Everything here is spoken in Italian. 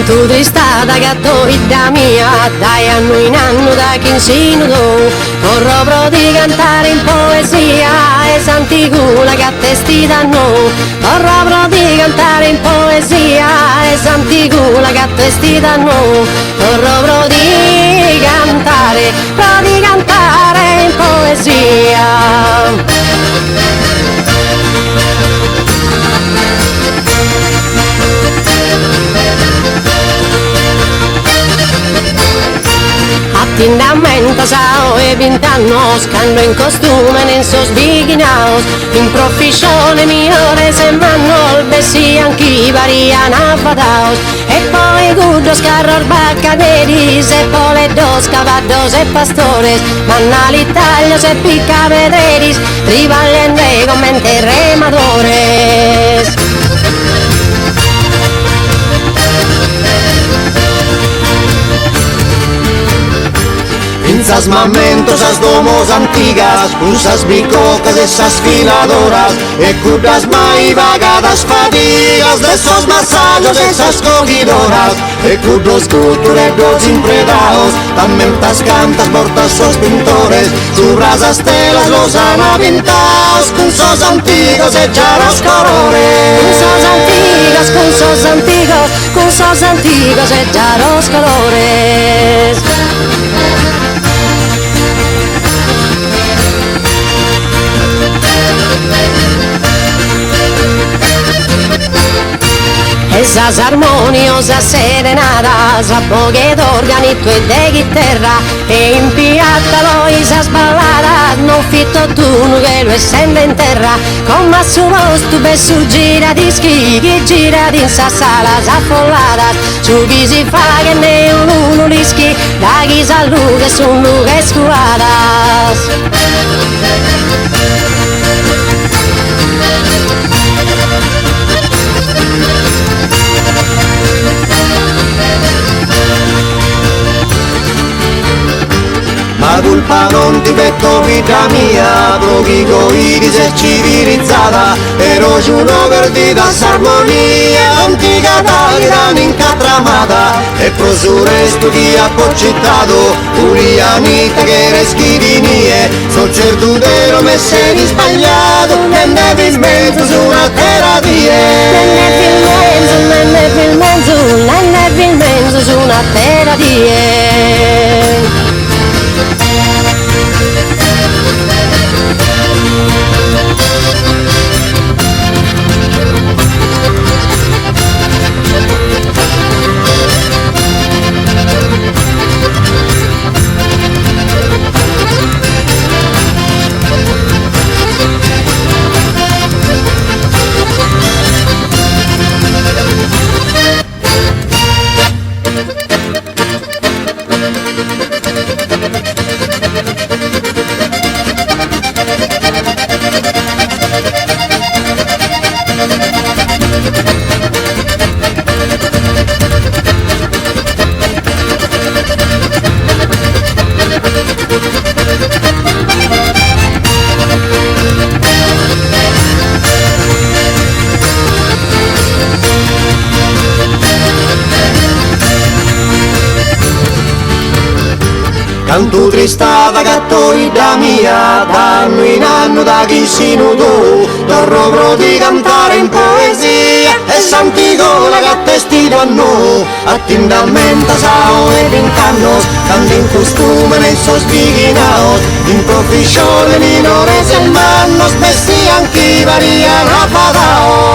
Tu tristata gatto da mia, dai anno in anno da chi insinuto, corro di cantare in poesia, e santi cula che testi danno, corro di cantare in poesia, e santi cula che testi danno, corro di cantare in poesia. Attendamento sao e 20 anni, scando in costume non so sbighinaos, in professione minore se manno il bessi anch'i varia navadaos, e poi gudo scarro bacca dedis, e poi le dos cavados e pastores, manna l'Italia se picca vedredis, rivalente come remadores. Pinzas momentos, as domos antigas, usas bicocas, esas filadoras, e curas mai vagadas fadigas, de esos masallos, esas cogidoras, e curos cultureros impredados, también tas cantas, portas sos pintores, su brasas telas los han pintados, con sos antigos echaros colores. Con sos antigos echaros colores. Esas armoniosas serenadas, a poche d'organito e de chitarra, e in piattalo esas balladas, non fitto tu che lo essendo in terra, come a suo posto per su gira di schi, chi gira in sa salas affolladas, su chi si fa che ne uno rischi, da chi sa luce su luce scuadas. Ma colpa non ti petto vita mia, trovi coiris e civilizzata, ero giuro perdita s'armonia, antica d'Airana incatramata, e prosuresto chi ha concitato, Ulianita che reschidinie, so certo d'ero messeri sbagliato, e nevi in mezzo su una terra di nevi in mezzo su una terra di Canto tristata gatto da mia, d'anno in anno da chi si nutò, torro di cantare in poesia, e santico la gattesti danno, attendamento sao e vincannos, tanto in costume ne so sbighinaos, in professione minore se manno, spessi anche varia nafadao.